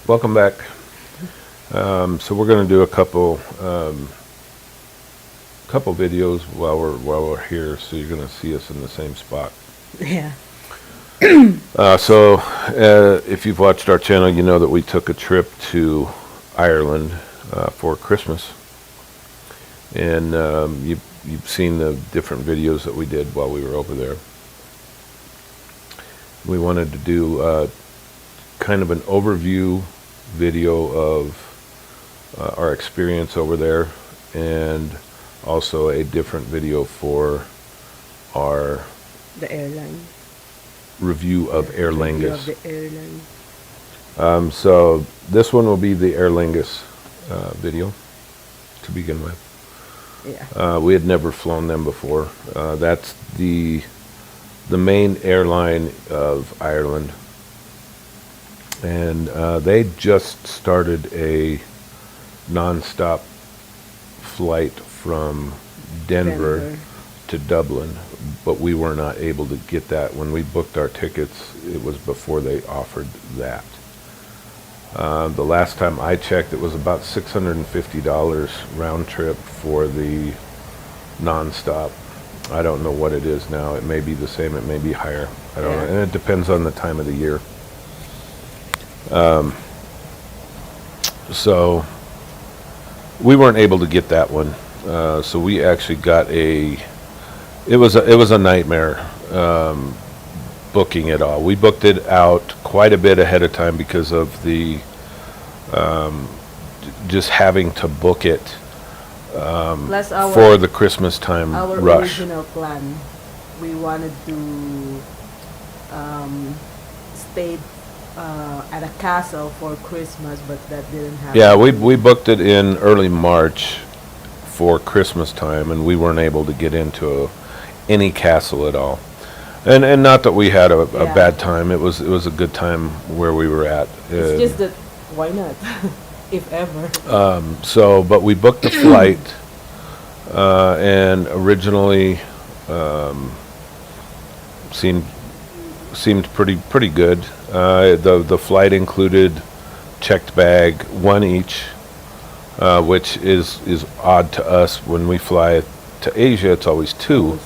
Welcome back. So we're going to do a couple videos while we're here, so you're going to see us in the same spot. Yeah. If you've watched our channel, you know that we took a trip to Ireland for Christmas, and you've seen the different videos that we did while we were over there. We wanted to do kind of an overview video of our experience over there, and also a different video for our The airline. review of Review Aerlingus. of the airline. So this one will be the Aerlingus video to begin with. Yeah. We had never flown them before. That's the main airline of Ireland, and they just started a non-stop flight from Denver to Dublin, but we were not able to get that. When we booked our tickets, it was before they offered that. The last time I checked, it was about $650 round trip for the non-stop. I don't know what it is now. It may be the same, it may be higher. I don't know, and it depends on the time of the year. So we weren't able to get that one. So we actually got it was a nightmare booking it all. We booked it out quite a bit ahead of time because of the just having to book it Plus for the Christmas time our rush. original plan, we wanted to stay at a castle for Christmas, but that didn't happen. Yeah, we booked it in early March for Christmas time, and we weren't able to get into any castle at all. And not that we had a bad time. It was a good time where we were at. It's just that, why not? If ever. But we booked the flight, and originally seemed pretty good. The flight included checked bag, one each, which is odd to us. When we fly to Asia, it's always two.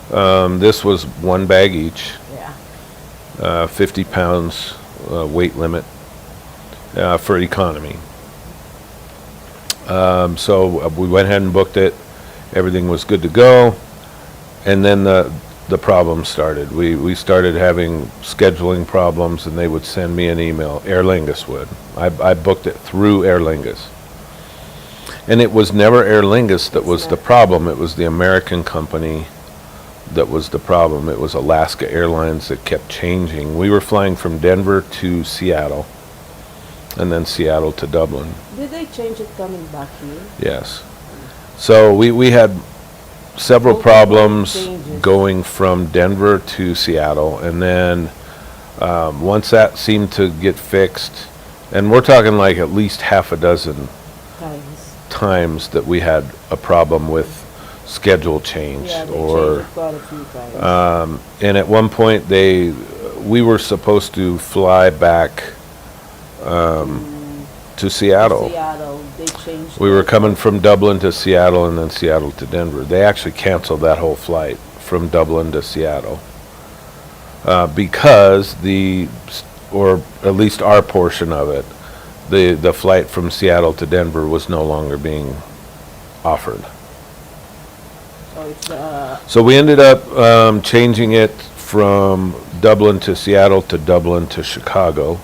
This was one bag each. Yeah. 50 pounds weight limit for economy. So we went ahead and booked it. Everything was good to go, and then the problems started. We started having scheduling problems, and they would send me an email. Aerlingus would. I booked it through Aerlingus, and it was never Aerlingus that was the problem. It was the American company that was the problem. It was Alaska Airlines that kept changing. We were flying from Denver to Seattle, and then Seattle to Dublin. Did they change it coming back here? Yes. So we had several problems changes. going from Denver to Seattle, and then once that seemed to get fixed, and we're talking like at least half a dozen times that we had a problem with schedule change. Yeah, they or changed it quite a few times. and at one point we were supposed to fly back to Seattle. Seattle, they changed We were it. coming from Dublin to Seattle, and then Seattle to Denver. They actually canceled that whole flight from Dublin to Seattle because or at least our portion of it, the flight from Seattle to Denver was no longer being offered. So it's So we ended up changing it from Dublin to Seattle to Dublin to Chicago,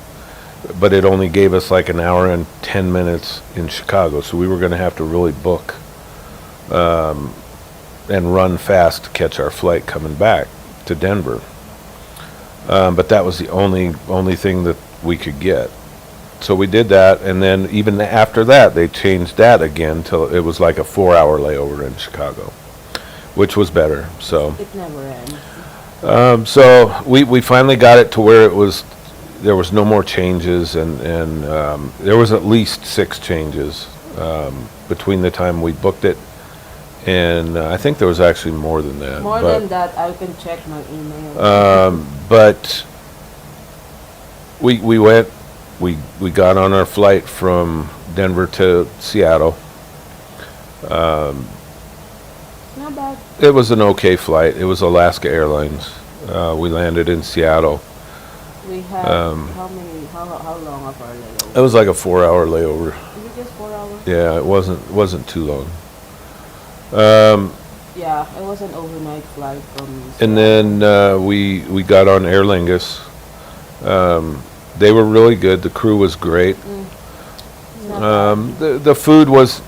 but it only gave us like an hour and 10 minutes in Chicago, so we were going to have to really book and run fast to catch our flight coming back to Denver. But that was the only thing that we could get. So we did that, and then even after that, they changed that again till it was like a 4-hour layover in Chicago, which was better. So it never ends. so we finally got it to where there was no more changes, and there was at least 6 changes between the time we booked it, and I think there was actually more than that. More than that, I can check my email. But we we got on our flight from Denver to Seattle. Not bad. It was an okay flight. It was Alaska Airlines. We landed in Seattle. We had how long of our layover? It was like a 4-hour layover. Is it just 4 hours? Yeah, it wasn't too long. Yeah, it was an overnight flight from And Seattle. then we got on Aerlingus. They were really good. The crew was great. It's not bad. The food was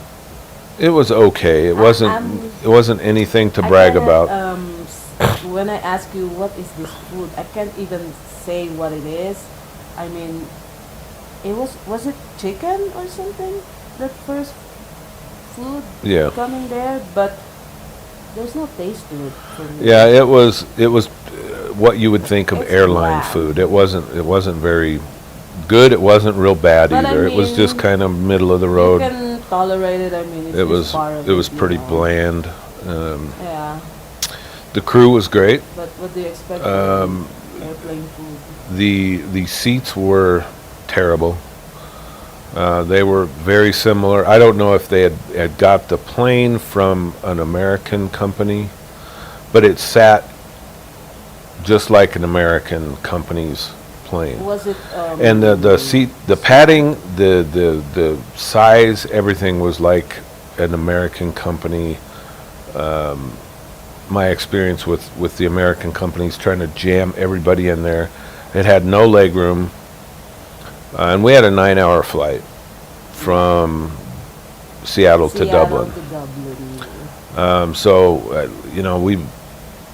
okay. I'm- It wasn't anything to I brag cannot, about. When I ask you what is this food, I can't even say what it is. I mean, was it chicken or something? That first food Yeah. coming there, but there's no taste to it for me. Yeah, it was what you would think of It's airline bland. food. It wasn't very good. It wasn't real bad But I either. It was just mean, kind of middle of the You road. can tolerate it. I mean, it's It just was part of it was you pretty know. bland. Yeah, The crew was great. but what do you expect Um, from airplane food? The seats were terrible. They were very similar. I don't know if they had got the plane from an American company, but it sat just like an American company's plane. Was it? And the seat, the padding, the size, everything was like an American company. My experience with the American companies trying to jam everybody in there. It had no leg room. And we had a 9-hour flight from Seattle to Dublin. To Dublin. We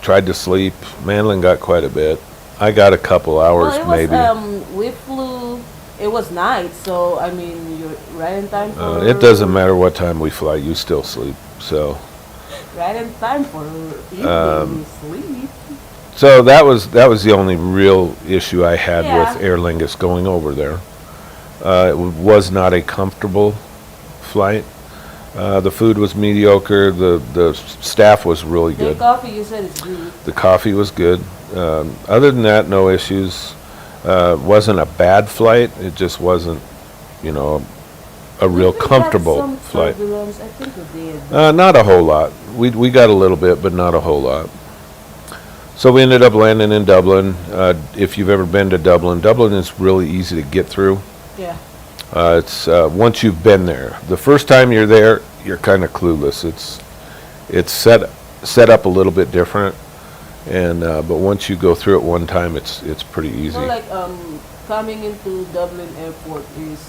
tried to sleep. Manlin got quite a bit. I got a couple hours Well, it was, maybe. we flew. It was night, so I mean, you're right in time for. It doesn't matter what time we fly, you still sleep. So Right in time for evening sleep. so that was the only real issue I had Yeah. with Aerlingus going over there. Was not a comfortable flight. The food was mediocre. The staff was really The good. coffee you said is good. The coffee was good. Other than that, no issues. Wasn't a bad flight. It just wasn't, a real Did we get comfortable some flight. turbulence? I think we did. Not a whole lot. We got a little bit, but not a whole lot. So we ended up landing in Dublin. If you've ever been to Dublin, Dublin is really easy to get through. Yeah. It's once you've been there. The first time you're there, you're kind of clueless. It's set up a little bit different, and but once you go through it one time, it's pretty easy. So like coming into Dublin Airport is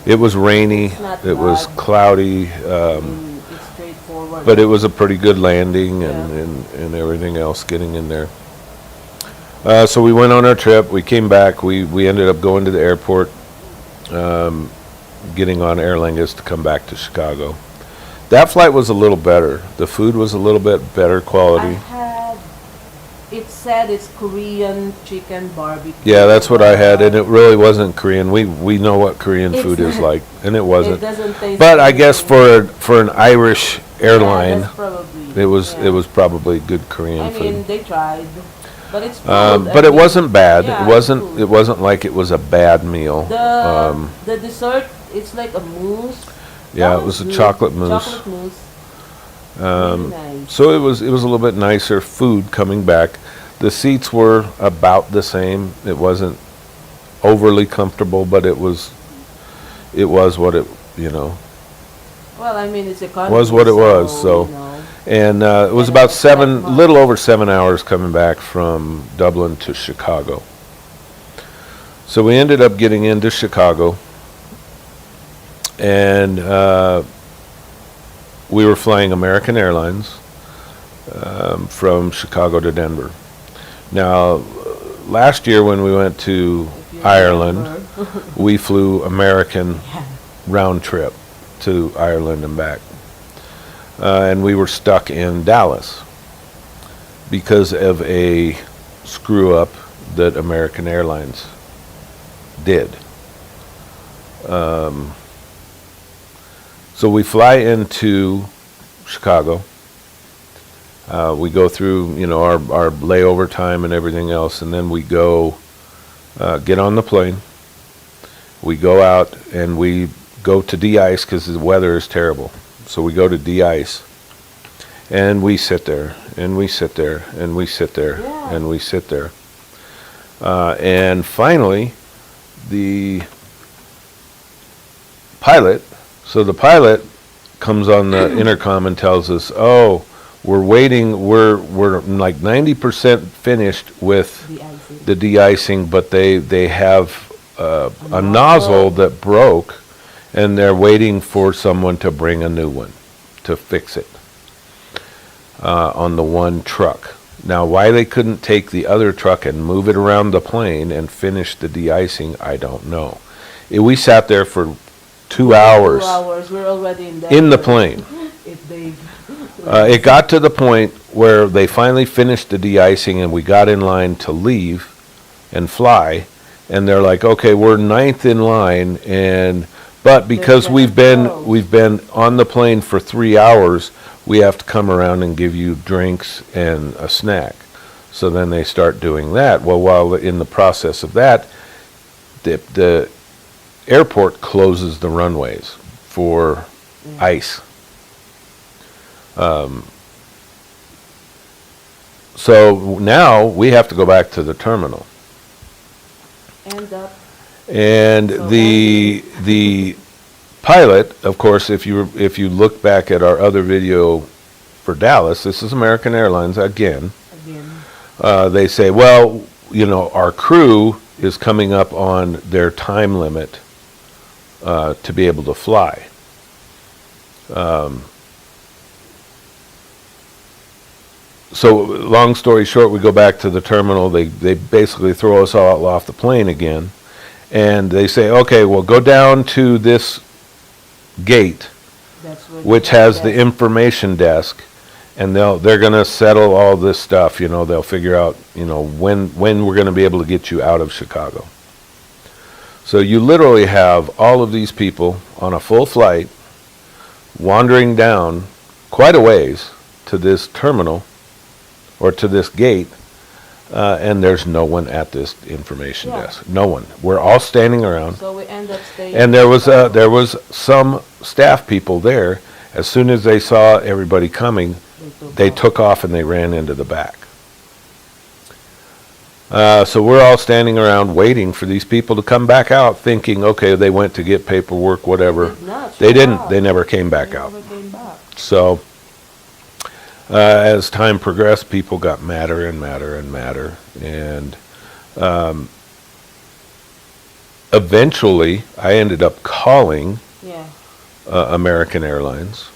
It was rainy. It's not It was bad. cloudy, it's straightforward. but it was a pretty good landing and, Yeah. and everything else getting in there. So we went on our trip. We came back. We ended up going to the airport, getting on Aerlingus to come back to Chicago. That flight was a little better. The food was a little bit better quality. It said it's Korean chicken barbecue. Yeah, that's what I had, and it really wasn't Korean. We know what Korean It's food is not- like, and it It wasn't. doesn't taste. But I anything. guess for an Irish airline, that's probably, it was yeah. probably good Korean I food. mean, they tried, but it's food. But it wasn't bad. Yeah, It it's wasn't. food. It wasn't like it was a bad meal. The dessert, it's like a mousse. Yeah, That it was a good. chocolate mousse. Chocolate mousse. Really nice. So it was a little bit nicer food coming back. The seats were about the same. It wasn't overly comfortable, but it was what it Well, I mean, it's economy. was what it was. So, and it was And about it's quite much. little over 7 hours coming back from Dublin to Chicago. So we ended up getting into Chicago, and we were flying American Airlines from Chicago to Denver. Now, last year when we went to If you Ireland, remember. we flew American Yeah. round trip to Ireland and back. And we were stuck in Dallas because of a screw up that American Airlines did. So we fly into Chicago. We go through, our layover time and everything else, and then we go get on the plane, We go out and we go to de-ice because the weather is terrible. So we go to de-ice, and we sit there, and we sit there, and we sit there, Yeah. and we sit there. And finally, the pilot, so the pilot comes on the intercom and tells us, oh, we're waiting, we're like 90% finished with The icing. the de-icing, but they have a nozzle that broke, and they're waiting for someone to bring a new one to fix it on the one truck. Now, why they couldn't take the other truck and move it around the plane and finish the de-icing, I don't know. We sat there for 2 hours 2 hours. We're already in in the plane. If they. It got to the point where they finally finished the de-icing, and we got in line to leave and fly, and they're like, okay, we're ninth in line, but because we've been on the plane for 3 hours, we have to come around and give you drinks and a snack. So then they start doing that. Well, while in the process of that, the airport closes the runways for ice. So now we have to go back to the terminal. And So the pilot, of course, if you look back at our other video for Dallas, this is American Airlines again. They say, well, our crew is coming up on their time limit to be able to fly. So long story short, we go back to the terminal. They basically throw us all off the plane again. And they say, okay, well, go down to this gate, which has the information desk, and they're going to settle all this stuff. They'll figure out, when we're going to be able to get you out of Chicago. So you literally have all of these people on a full flight wandering down quite a ways to this terminal or to this gate, and there's no one at this information desk. No one. We're all standing around. So we end up staying. And there was some staff people there. As soon as they saw everybody coming, they took off and they ran into the back. So we're all standing around waiting for these people to come back out, thinking, okay, they went to get paperwork, whatever. They didn't. They never came back out. So as time progressed, people got madder and madder and madder. And eventually, I ended up calling American Airlines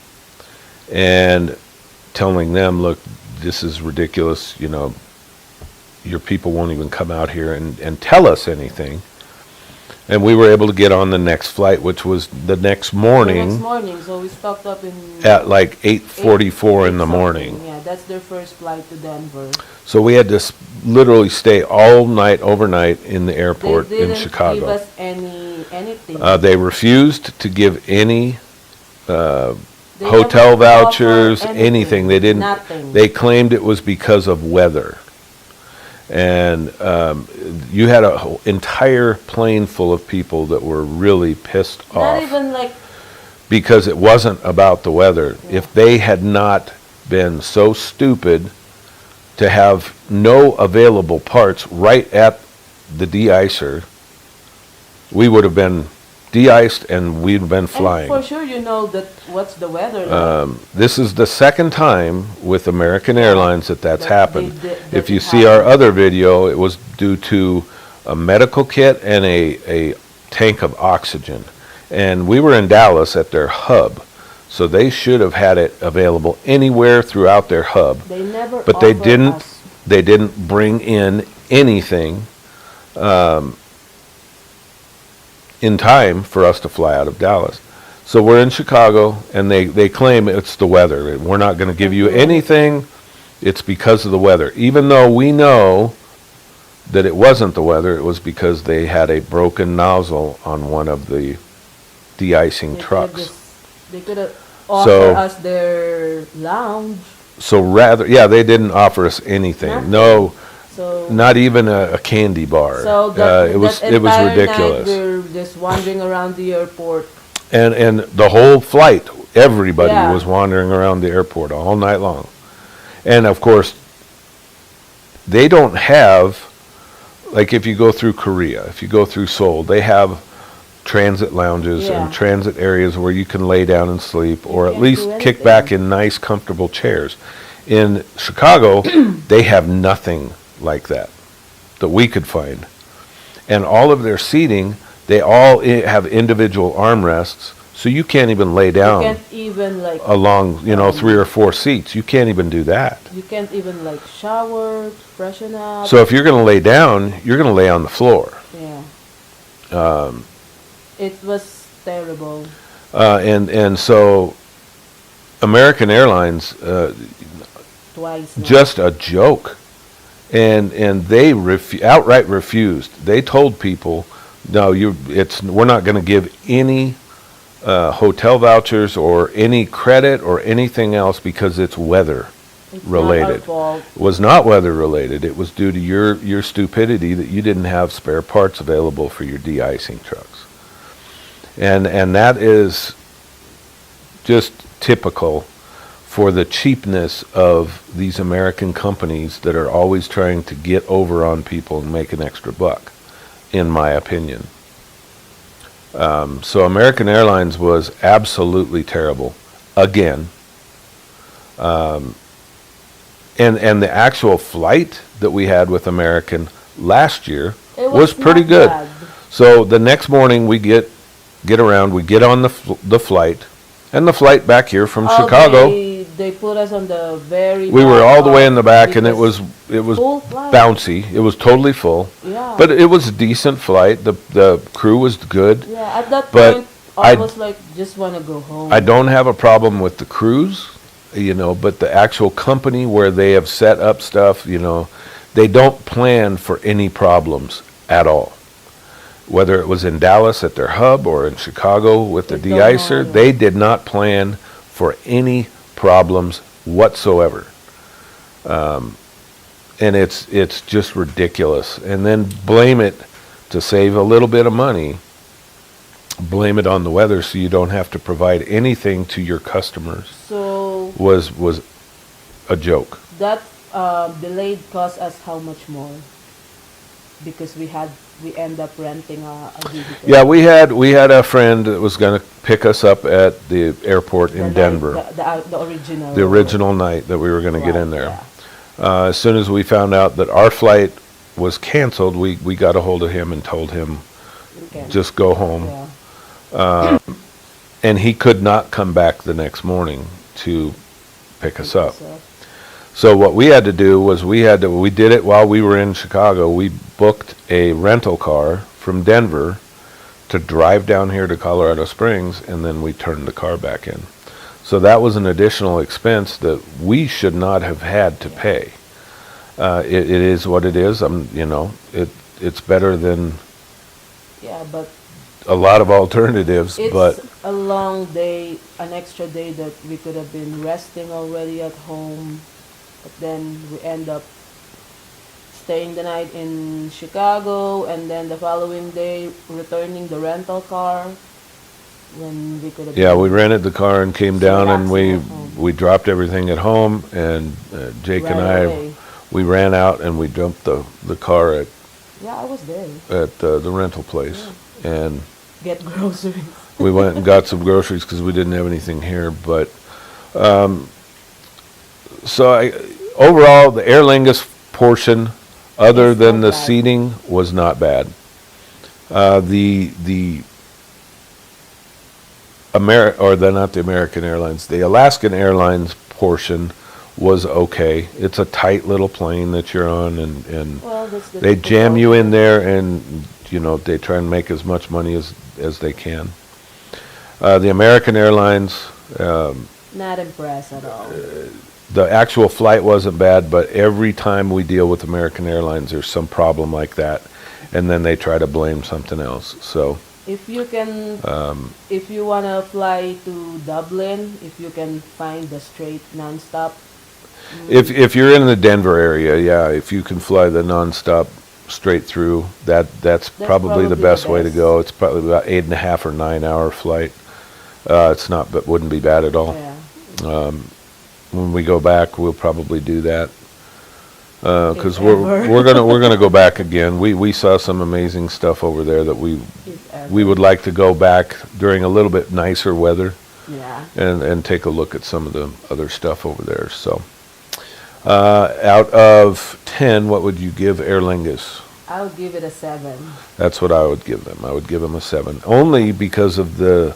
and telling them, look, this is ridiculous. Your people won't even come out here and tell us anything. And we were able to get on the next flight, which was the next morning. So we stopped up at like 8:44 in the morning. Yeah, that's their first flight to Denver. So we had to literally stay all night, overnight in the airport in Chicago. They didn't give us anything. They refused to give any They hotel never vouchers, offered anything. They didn't. Nothing. They claimed it was because of weather. And you had an entire plane full of people that were really pissed off. Not even like. Because it wasn't about the weather. Yeah. If they had not been so stupid to have no available parts right at the de-icer, we would have been de-iced and we'd have been flying. And for sure that what's the weather like. This is the second time with American Airlines that's happened. that If you it see our happened. other video, it was due to a medical kit and a tank of oxygen. And we were in Dallas at their hub, so they should have had it available anywhere throughout their hub. They never But they offered didn't. us. They didn't bring in anything in time for us to fly out of Dallas. So we're in Chicago, and they claim it's the weather. We're not going to give you anything. It's because of the weather. Even though we know that it wasn't the weather, it was because they had a broken nozzle on one of the de-icing trucks. They could have offered us their lounge. So they didn't offer us anything. Nothing. No, So not even a candy bar. So it was ridiculous. Night we're just wandering around the airport. And the whole flight, everybody Yeah. was wandering around the airport all night long. And of course, they don't have, like if you go through Korea, if you go through Seoul, they have transit lounges Yeah. and transit areas where you can lay down and sleep, or at can't least do kick anything. back in nice, comfortable chairs. In Chicago, they have nothing like that we could find. And all of their seating, they all have individual armrests, so you can't even lay You down can't even like along, 3 or 4 seats. You can't even do that. you can't even like shower, freshen up. So if you're going to lay down, you're going to lay on the floor. Yeah. It was terrible. And so American Airlines, Twice now. just a joke. And they outright refused. They told people, no, we're not going to give any hotel vouchers or any credit or anything else because it's weather It's related. Not our fault. It was not weather related. It was due to your stupidity that you didn't have spare parts available for your de-icing trucks. And that is just typical for the cheapness of these American companies that are always trying to get over on people and make an extra buck, in my opinion. So American Airlines was absolutely terrible, again. And the actual flight that we had with American last year It was pretty not good. bad. So the next morning we get around, we get on the flight, and the flight back here from Oh, Chicago. They put us on the very. We were back all the way in the back, and because it was full flight. bouncy. It was totally full, Yeah. but it was a decent flight. The crew was good. Yeah, at that but point, I I- was like, just want to go home. I don't have a problem with the crews, but the actual company where they have set up stuff, they don't plan for any problems at all. Whether it was in Dallas at their hub or in Chicago with the They don't know de-icer, either. they did not plan for any problems whatsoever. And it's just ridiculous. And then blame it, to save a little bit of money, blame it on the weather so you don't have to provide anything to your customers, So was a joke. that delayed cost us how much more? Because we end up renting a vehicle. Yeah, we had a friend that was going to pick us up at the airport The in night- Denver, The original. the original night that we were going to get Right, in there. yeah. As soon as we found out that our flight was canceled, we got a hold of him and told him, Okay. just go home. Yeah. And he could not come back the next morning to pick us up. So what we had to do was we did it while we were in Chicago. We booked a rental car from Denver to drive down here to Colorado Springs, and then we turned the car back in. So that was an additional expense that we should not have had to pay. It is what it is. It's better than Yeah, but a lot of alternatives, it's but a long day, an extra day that we could have been resting already at home. But then we end up staying the night in Chicago, and then the following day returning the rental car when we could have. yeah, been we rented the car and came down, and relaxing at home. we dropped everything at home, and Jake and right I, away. we ran out and we dumped the car Yeah, I was there. at the rental place, and Get groceries. we went and got some groceries because we didn't have anything here. But so overall, the Aerlingus portion, other It's than not the bad. seating, was not bad. The not the American Airlines, the Alaskan Airlines portion was okay. It's a tight little plane that you're on, and Well, that's the they jam typical- you in there, and they try and make as much money as they can. The American Airlines, Not impressed at all. the actual flight wasn't bad, but every time we deal with American Airlines, there's some problem like that, and then they try to blame something else. So If you can, if you wanna fly to Dublin, if you can find the straight nonstop. if you're in the Denver area, yeah, if you can fly the nonstop straight through. That's probably the best way to go. It's probably about 8.5 or 9 hour flight. It's not, but wouldn't be bad at all. Yeah. When we go back, we'll probably do that. Because If we're ever. gonna go back again. We saw some amazing stuff over there that If ever. we would like to go back during a little bit nicer weather Yeah. and take a look at some of the other stuff over there. So, out of 10, what would you give Aerlingus? I would give it a 7. That's what I would give them. I would give them a 7, only because of the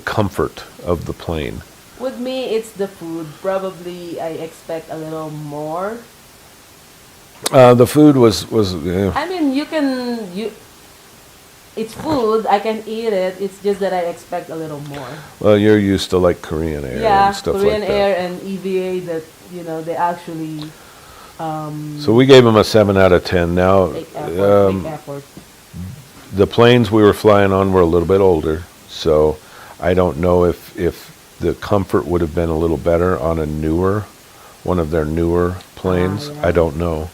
comfort of the plane. With me, it's the food. Probably I expect a little more. The food was I mean, it's food. I can eat it. It's just that I expect a little more. well, you're used to like Korean Air Yeah, and stuff Korean like that. Air and EVA that they actually So we gave them a 7 out of 10. Now, make effort. Make effort. the planes we were flying on were a little bit older, so I don't know if the comfort would have been a little better on one of their newer planes. Yeah. I don't know.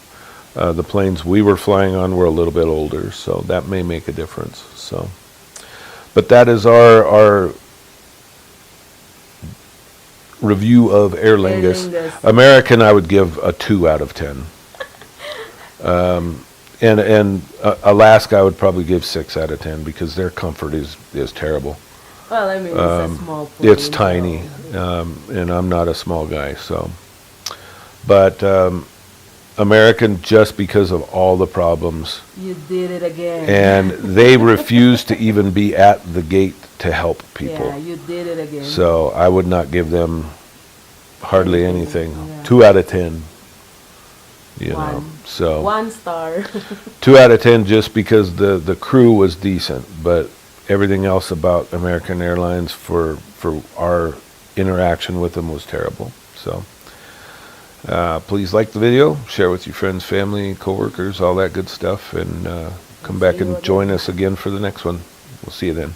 The planes we were flying on were a little bit older, so that may make a difference. So, but that is our review of Aerlingus. Aerlingus. American, I would give a 2 out of 10. And Alaska, I would probably give 6 out of 10 because their comfort is terrible. Well, I mean, it's a small plane. It's tiny, and I'm not a small guy, so. But American, just because of all the problems, You did it again. and they refuse to even be at the gate to help people. Yeah, you did it again. So I would not give them hardly anything. Yeah. 2 out of 10. You know, One. so 1 star. 2 out of 10 just because the crew was decent, but everything else about American Airlines for our interaction with them was terrible. So please like the video, share with your friends, family, coworkers, all that good stuff, and come back See you and join again. us again for the next one. We'll see you then.